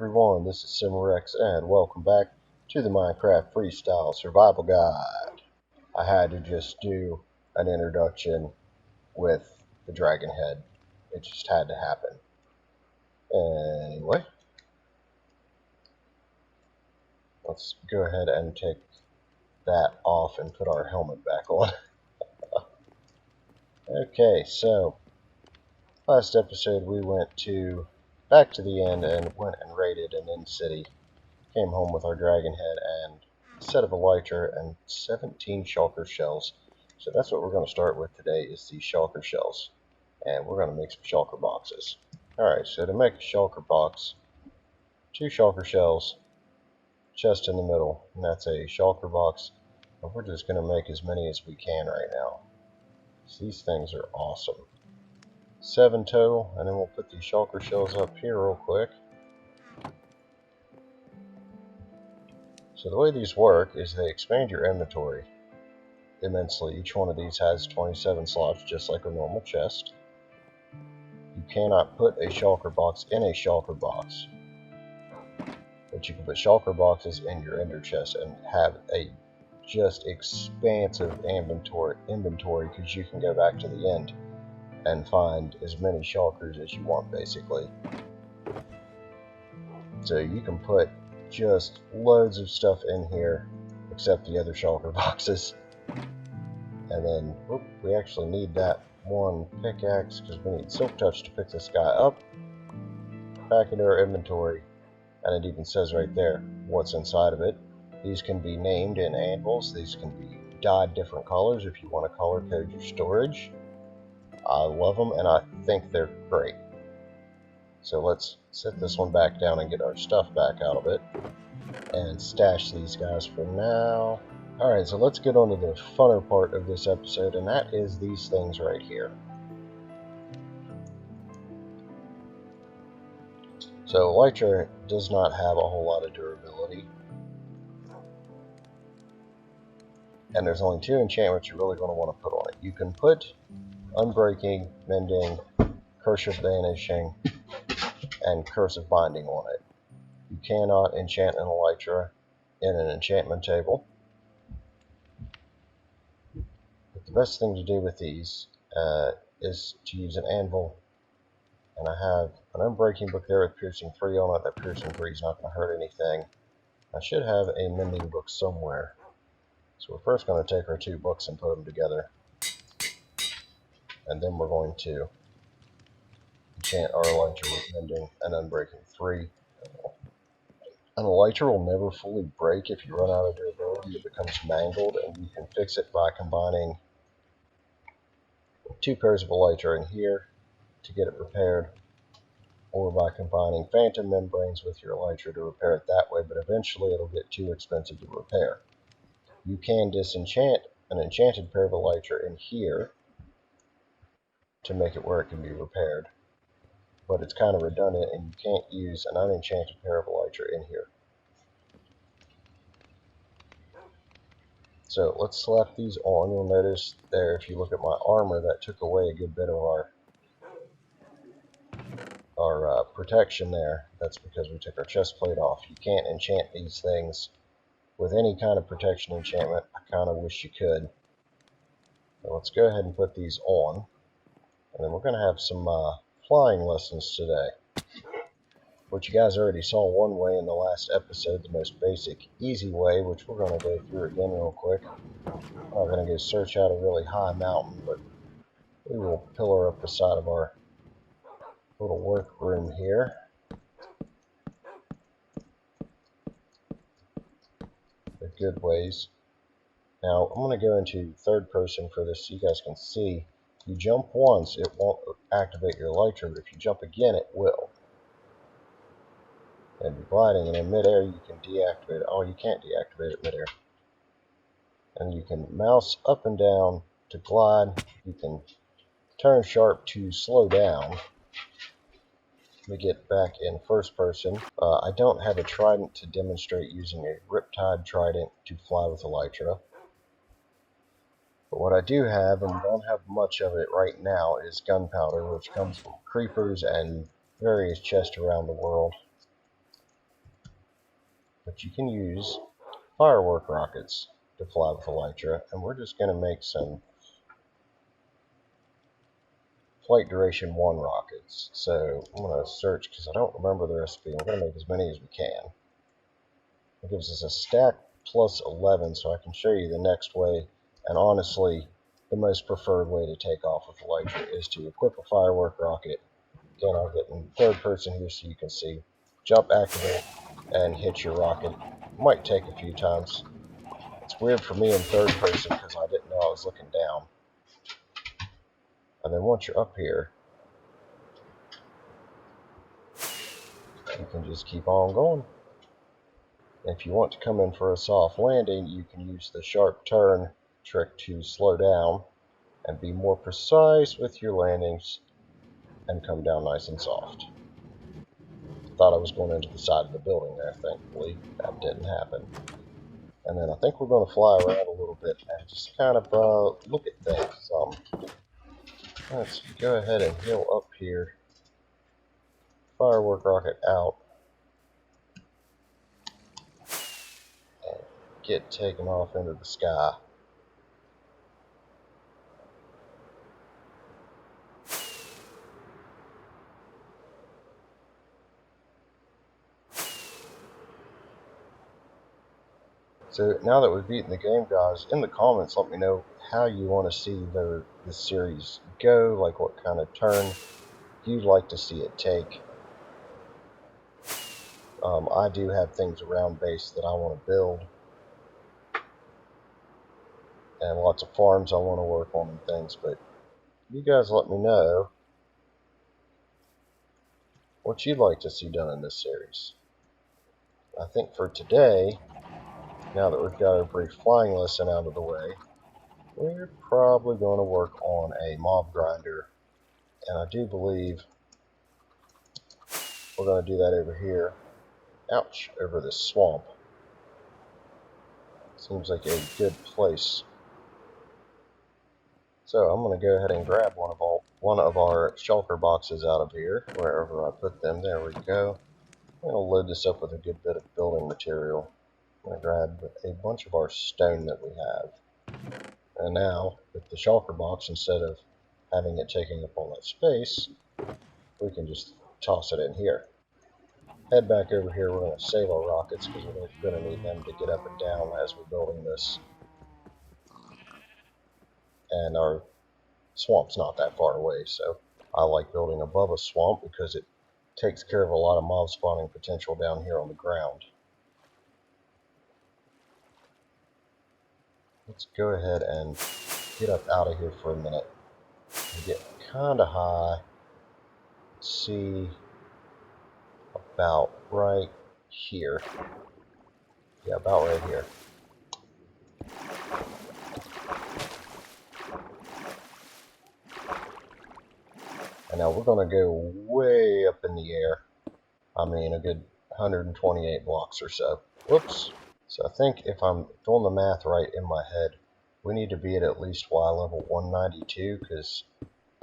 everyone, this is SimRex and welcome back to the Minecraft Freestyle Survival Guide. I had to just do an introduction with the dragon head. It just had to happen. Anyway, let's go ahead and take that off and put our helmet back on. Okay, so last episode we went back to the end and went and raided an end city. Came home with our dragon head and a set of elytra and 17 shulker shells. So that's what we're going to start with today, is these shulker shells. And we're going to make some shulker boxes. Alright, so to make a shulker box, 2 shulker shells, chest in the middle, and that's a shulker box. And we're just going to make as many as we can right now. So these things are awesome. 7 total, and then we'll put these shulker shells up here real quick. So the way these work is they expand your inventory immensely. Each one of these has 27 slots, just like a normal chest. You cannot put a shulker box in a shulker box, but you can put shulker boxes in your ender chest and have a just expansive inventory because you can go back to the end and find as many shulkers as you want, basically. So you can put just loads of stuff in here except the other shulker boxes. And then we actually need that one pickaxe because we need silk touch to pick this guy up, back into our inventory, and it even says right there what's inside of it. These can be named in anvils. These can be dyed different colors if you want to color code your storage. I love them and I think they're great. So let's set this one back down and get our stuff back out of it and stash these guys for now. Alright, so let's get on to the funner part of this episode, and that is these things right here. So elytra does not have a whole lot of durability, and there's only 2 enchantments you're really going to want to put on it. You can put Unbreaking, Mending, Curse of Vanishing, and Curse of Binding on it. You cannot enchant an elytra in an enchantment table. But the best thing to do with these is to use an anvil. And I have an Unbreaking book there with Piercing 3 on it. That Piercing 3 is not going to hurt anything. I should have a Mending book somewhere. So we're first going to take our 2 books and put them together. And then we're going to enchant our elytra with Mending and Unbreaking 3. An elytra will never fully break if you run out of durability. It becomes mangled, and you can fix it by combining 2 pairs of elytra in here to get it repaired, or by combining phantom membranes with your elytra to repair it that way, but eventually it'll get too expensive to repair. You can disenchant an enchanted pair of elytra in here to make it where it can be repaired, but it's kind of redundant and you can't use an unenchanted pair of elytra in here. So let's slap these on. You'll notice there, if you look at my armor, that took away a good bit of our protection there. That's because we took our chest plate off. You can't enchant these things with any kind of protection enchantment. I kind of wish you could. So let's go ahead and put these on. And then we're going to have some flying lessons today, which you guys already saw one way in the last episode, the most basic, easy way, which we're going to go through again real quick. I'm not going to go search out a really high mountain, but we will pillar up the side of our little workroom here. They're good ways. Now, I'm going to go into third person for this so you guys can see. You jump once, it won't activate your elytra, but if you jump again, it will. And you're gliding, and in midair you can deactivate it. Oh, you can't deactivate it midair. And you can mouse up and down to glide. You can turn sharp to slow down. Let me get back in first person. I don't have a trident to demonstrate using a riptide trident to fly with elytra. But what I do have, and we don't have much of it right now, is gunpowder, which comes from creepers and various chests around the world. but you can use firework rockets to fly with elytra, and we're just going to make some flight duration 1 rockets. So I'm going to search because I don't remember the recipe. We're going to make as many as we can. It gives us a stack plus 11, so I can show you the next way. And honestly, the most preferred way to take off with elytra is to equip a firework rocket. Again, I'll get in third person here so you can see. Jump, activate, and hit your rocket. Might take a few times. It's weird for me in third person because I didn't know I was looking down. And then once you're up here, you can just keep on going. If you want to come in for a soft landing, you can use the sharp turn trick to slow down and be more precise with your landings and come down nice and soft. Thought I was going into the side of the building there, thankfully. That didn't happen. And then I think we're going to fly around a little bit and just kind of look at things. Let's go ahead and heal up here. Firework rocket out. And get taken off into the sky. So now that we've beaten the game, guys, in the comments let me know how you want to see this series go, like what kind of turn you'd like to see it take. I do have things around base that I want to build, and lots of farms I want to work on and things, but you guys let me know what you'd like to see done in this series. I think for today, now that we've got our brief flying lesson out of the way, we're probably going to work on a mob grinder, and I do believe we're going to do that over here. Ouch, over this swamp. Seems like a good place. So I'm going to go ahead and grab one of our shulker boxes out of here, wherever I put them. There we go. I'm going to load this up with a good bit of building material. I'm going to grab a bunch of our stone that we have. And now, with the shulker box, instead of having it taking up all that space, we can just toss it in here. Head back over here, we're going to save our rockets because we're going to need them to get up and down as we're building this. And our swamp's not that far away, so I like building above a swamp because it takes care of a lot of mob spawning potential down here on the ground. Let's go ahead and get up out of here for a minute and get kind of high. Let's see, about right here. Yeah, about right here. And now we're going to go way up in the air. I mean, a good 128 blocks or so. Whoops. So I think if I'm doing the math right in my head, we need to be at least Y level 192 because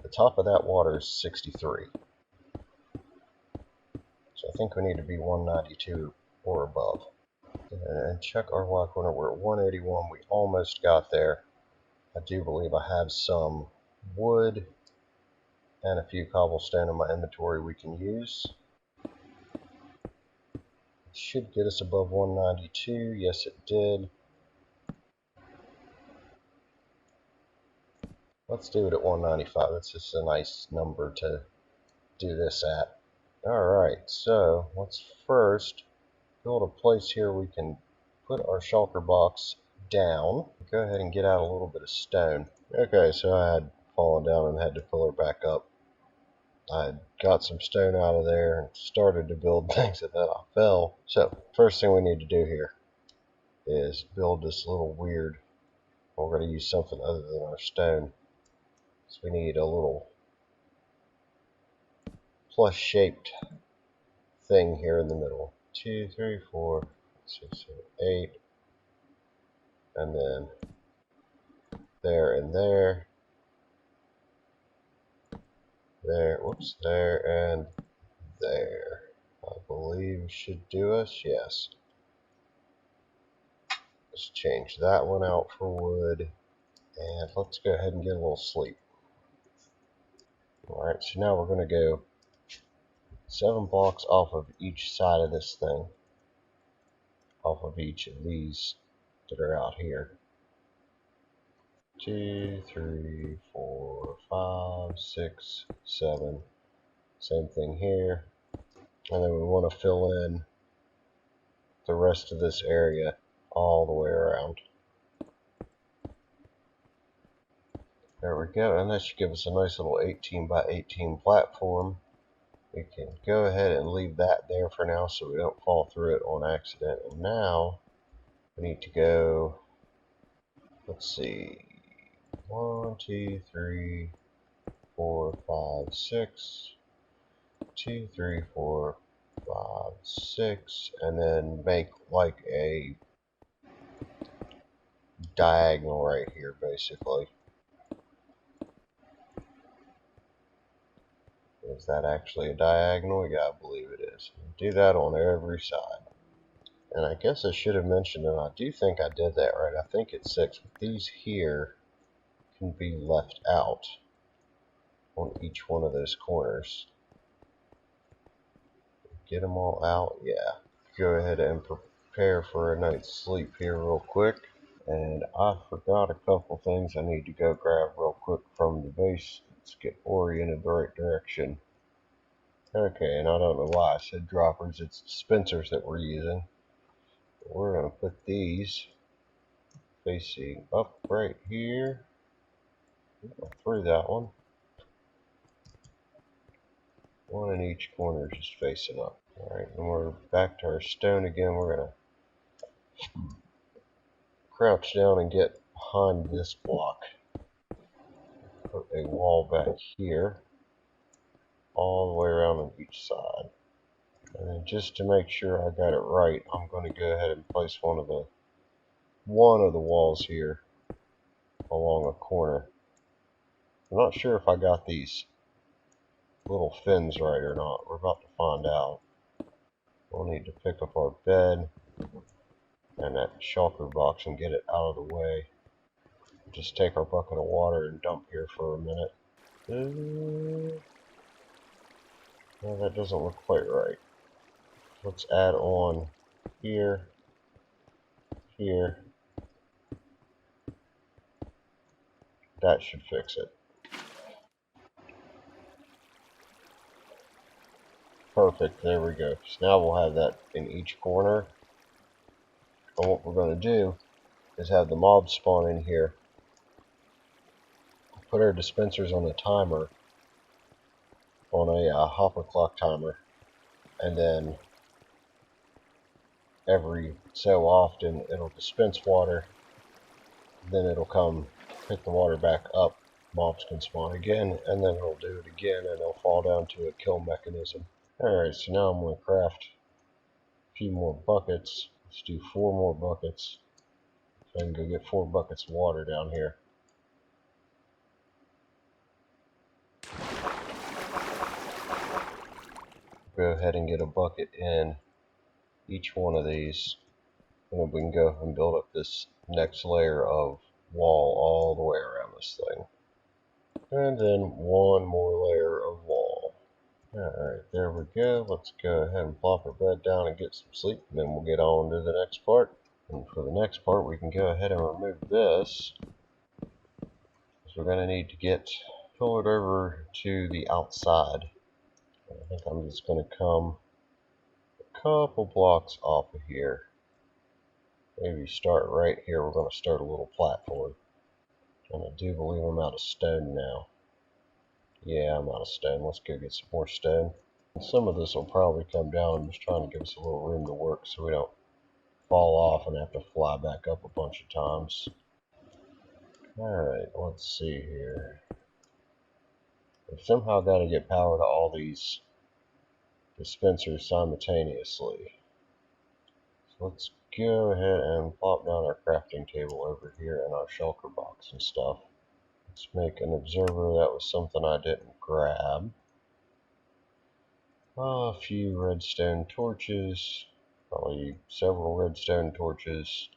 the top of that water is 63. So I think we need to be 192 or above. And check our Y corner. We're at 181. We almost got there. I do believe I have some wood and a few cobblestone in my inventory we can use. It should get us above 192. Yes, it did. Let's do it at 195. That's just a nice number to do this at. Alright, so let's first build a place here we can put our shulker box down. Go ahead and get out a little bit of stone. Okay, so I had fallen down and had to pull her back up. I had got some stone out of there and started to build things and then I fell. So, first thing we need to do here is build this little weird, we're going to use something other than our stone. So we need a little plus shaped thing here in the middle. 2, 3, 4, 6, 7, 8, and then there and there, there, whoops, there and there. I believe should do us, yes. Let's change that one out for wood. And let's go ahead and get a little sleep. Alright, so now we're going to go 7 blocks off of each side of this thing. Off of each of these that are out here. 2, 3, 4, 5, 6, 7. Same thing here. And then we want to fill in the rest of this area all the way around. There we go, and that should give us a nice little 18 by 18 platform. We can go ahead and leave that there for now so we don't fall through it on accident. And now we need to go, let's see, 1, 2, 3, 4, 5, 6, 2, 3, 4, 5, 6, and then make like a diagonal right here basically. Is that actually a diagonal? Yeah, I believe it is. Do that on every side. And I guess I should have mentioned, and I do think I did that right. I think it's 6, but these here can be left out on each one of those corners. Get them all out? Yeah. Go ahead and prepare for a night's sleep here real quick. And I forgot a couple things I need to go grab real quick from the base. Let's get oriented the right direction. Okay, and I don't know why I said droppers. It's dispensers that we're using. We're going to put these facing up right here. Through that one. One in each corner just facing up. Alright, and we're back to our stone again. We're going to crouch down and get behind this block. Put a wall back here. All the way around on each side. And then just to make sure I got it right, I'm going to go ahead and place one of the walls here along a corner. I'm not sure if I got these little fins right or not. We're about to find out. We'll need to pick up our bed and that shulker box and get it out of the way. Just take our bucket of water and dump here for a minute. Well, that doesn't look quite right. Let's add on here, here. That should fix it. Perfect, there we go. So now we'll have that in each corner. And what we're going to do is have the mobs spawn in here. Put our dispensers on a timer, on a hopper clock timer. And then every so often it'll dispense water. Then it'll come pick the water back up. Mobs can spawn again, and then it'll do it again, and it'll fall down to a kill mechanism. Alright, so now I'm going to craft a few more buckets. Let's do 4 more buckets. So I can go get 4 buckets of water down here. Go ahead and get a bucket in each one of these. And then we can go and build up this next layer of wall all the way around this thing. And then 1 more layer of wall. Alright, there we go. Let's go ahead and plop our bed down and get some sleep, and then we'll get on to the next part. And for the next part, we can go ahead and remove this. So we're going to need to pull it over to the outside. I think I'm just going to come a couple blocks off of here. Maybe start right here. We're going to start a little platform. And I do believe I'm out of stone now. Yeah, I'm out of stone. Let's go get some more stone. And some of this will probably come down. I'm just trying to give us a little room to work so we don't fall off and have to fly back up a bunch of times. Alright, let's see here. We've somehow got to get power to all these dispensers simultaneously. So let's go ahead and plop down our crafting table over here and our shulker box and stuff. Let's make an observer. That was something I didn't grab. A few redstone torches. Probably several redstone torches.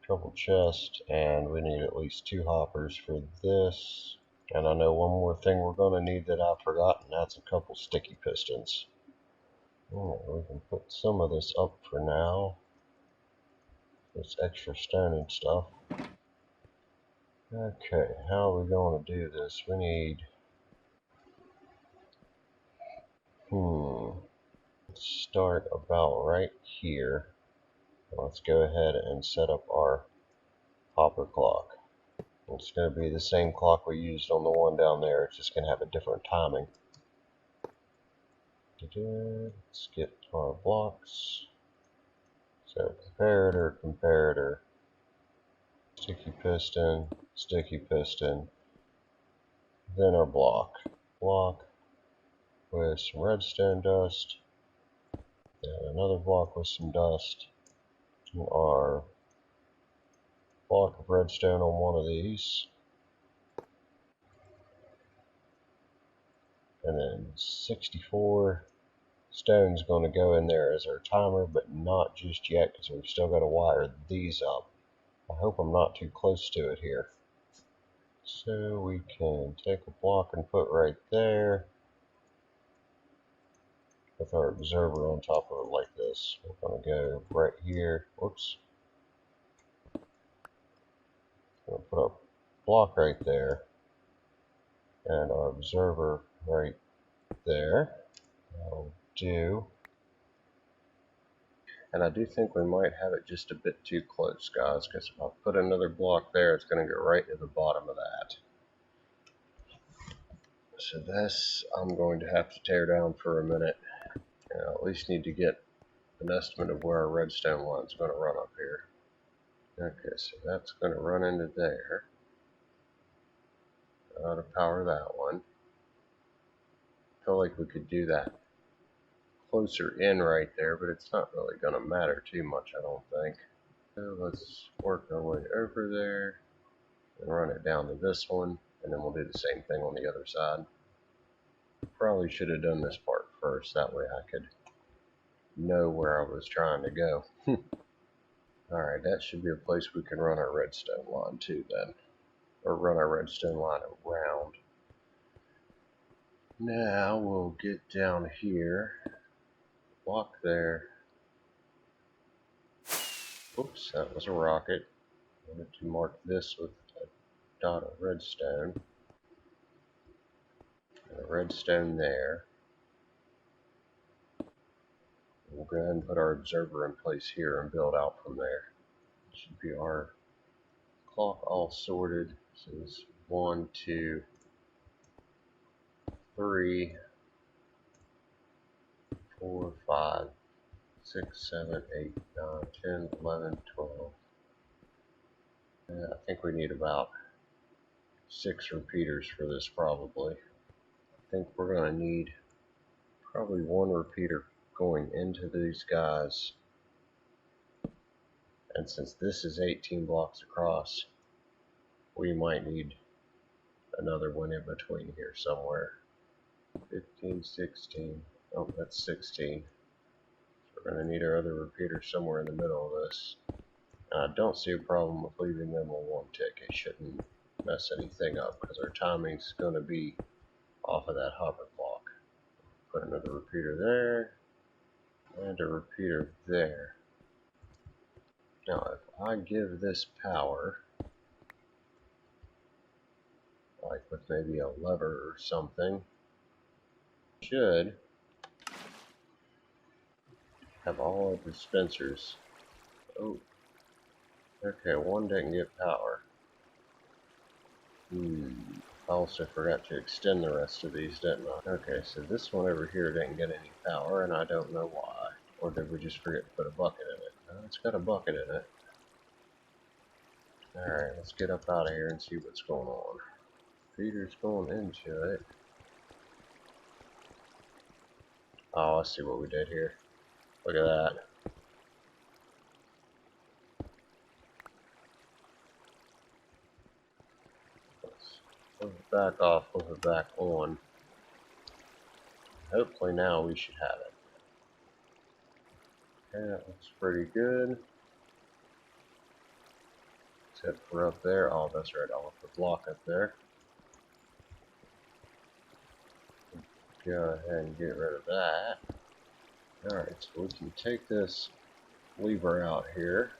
Couple chests, and we need at least 2 hoppers for this. And I know one more thing we're going to need that I forgot, and that's a couple sticky pistons. Alright, we can put some of this up for now. This extra stone and stuff. Okay, how are we going to do this? We need... Let's start about right here. Let's go ahead and set up our hopper clock. It's going to be the same clock we used on the one down there. It's just going to have a different timing. Let's get our blocks. So comparator, sticky piston, then our block with some redstone dust, then another block with some dust, and our block of redstone on one of these, and then 64 stone's going to go in there as our timer, but not just yet because we've still got to wire these up. I hope I'm not too close to it here. So we can take a block and put right there with our observer on top of it like this. We're going to go right here. Whoops. We're going to put our block right there and our observer right there. That'll do. And I do think we might have it just a bit too close, guys, because if I put another block there, it's going to go right to the bottom of that. So this I'm going to have to tear down for a minute. And I at least need to get an estimate of where our redstone line is going to run up here. Okay, so that's going to run into there. I ought to power that one. I feel like we could do that closer in right there, but it's not really going to matter too much, I don't think. So let's work our way over there and run it down to this one, and then we'll do the same thing on the other side. Probably should have done this part first, that way I could know where I was trying to go. Alright, that should be a place we can run our redstone line to then. Or run our redstone line around. Now we'll get down here. Block there. Oops, that was a rocket. I wanted to mark this with a dot of redstone. And a redstone there. We'll go ahead and put our observer in place here and build out from there. It should be our clock all sorted. So it's 1, 2, 3, 4, 5, 6, 7, 8, 9, 10, 11, 12. I think we need about 6 repeaters for this probably. I think we're going to need probably 1 repeater going into these guys. And since this is 18 blocks across, we might need another one in between here somewhere. 15, 16. Oh, that's 16. So we're going to need our other repeater somewhere in the middle of this. I don't see a problem with leaving them on 1 tick. It shouldn't mess anything up because our timing's going to be off of that hopper clock. Put another repeater there and a repeater there. Now if I give this power, like with maybe a lever or something, should have all our dispensers. Oh, okay, one didn't get power. I also forgot to extend the rest of these, didn't I? Okay, so this one over here didn't get any power, and I don't know why. Or did we just forget to put a bucket in it? No, it's got a bucket in it. Alright, let's get up out of here and see what's going on. Feeder's going into it. Oh, I see what we did here. Look at that. Let's move it back off, move it back on. hopefully now we should have it. Okay, that looks pretty good. Except for up there. Oh, that's right, I'll put the block up there. Go ahead and get rid of that. Alright, so we can take this lever out here.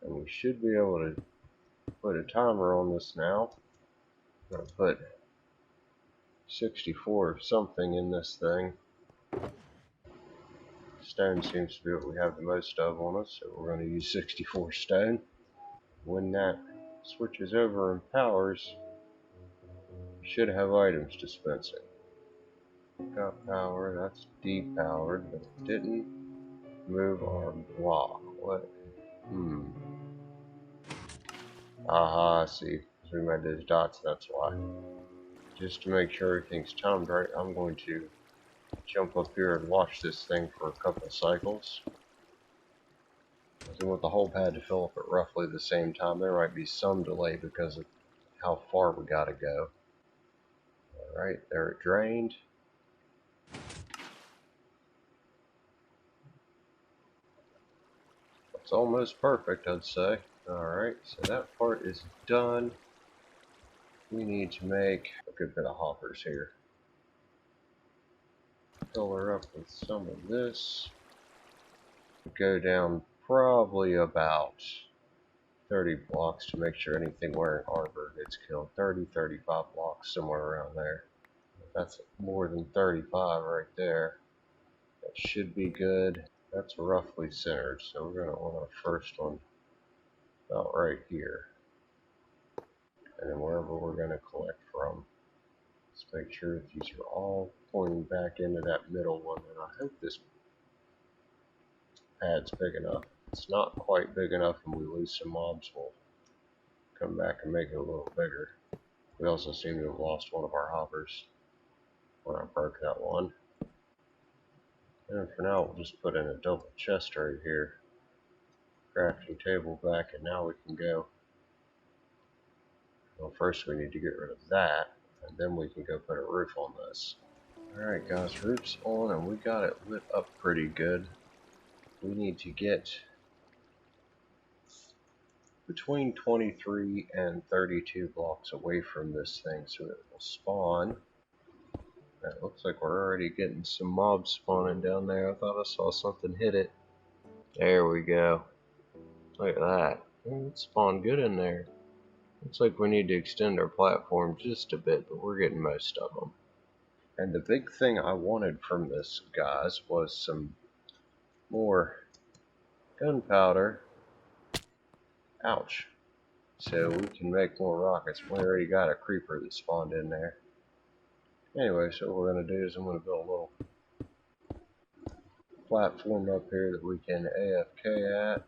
And we should be able to put a timer on this now. I'm going to put 64 or something in this thing. Stone seems to be what we have the most of on us, so we're going to use 64 stone. When that switches over and powers, we should have items dispensing. Got power, that's depowered, but it didn't move our block. What? Aha, I see. Because we made those dots, that's why. Just to make sure everything's timed right, I'm going to jump up here and watch this thing for a couple of cycles. I want the whole pad to fill up at roughly the same time. There might be some delay because of how far we gotta go. Alright, there it drained. It's almost perfect, I'd say. Alright, so that part is done. We need to make a good bit of hoppers here. Fill her up with some of this. Go down probably about 30 blocks to make sure anything wearing armor gets killed. 30, 35 blocks, somewhere around there. That's more than 35 right there. That should be good. That's roughly centered, so we're going to want our first one about right here. And then wherever we're going to collect from. Let's make sure that these are all pointing back into that middle one, and I hope this pad's big enough. If it's not quite big enough and we lose some mobs, we'll come back and make it a little bigger. We also seem to have lost one of our hoppers when I broke that one. And for now, we'll just put in a double chest right here. Crafting table back, and now we can go. Well, first we need to get rid of that, and then we can go put a roof on this. Alright guys, roof's on, and we got it lit up pretty good. We need to get between 23 and 32 blocks away from this thing so it will spawn. It looks like we're already getting some mobs spawning down there. I thought I saw something hit it. There we go. Look at that. It spawned good in there. Looks like we need to extend our platform just a bit, but we're getting most of them. And the big thing I wanted from this, guys, was some more gunpowder. Ouch. So we can make more rockets. We already got a creeper that spawned in there. Anyway, so what we're going to do is I'm going to build a little platform up here that we can AFK at.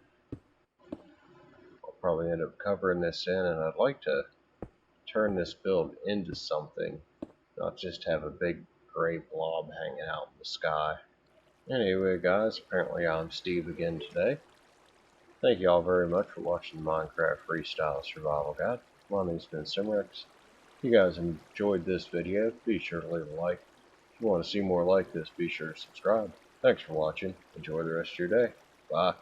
I'll probably end up covering this in, and I'd like to turn this build into something, not just have a big gray blob hanging out in the sky. Anyway guys, apparently I'm Steve again today. Thank you all very much for watching the Minecraft Freestyle Survival Guide. My name's been Simrex. If you guys enjoyed this video, be sure to leave a like. If you want to see more like this, be sure to subscribe. Thanks for watching. Enjoy the rest of your day. Bye.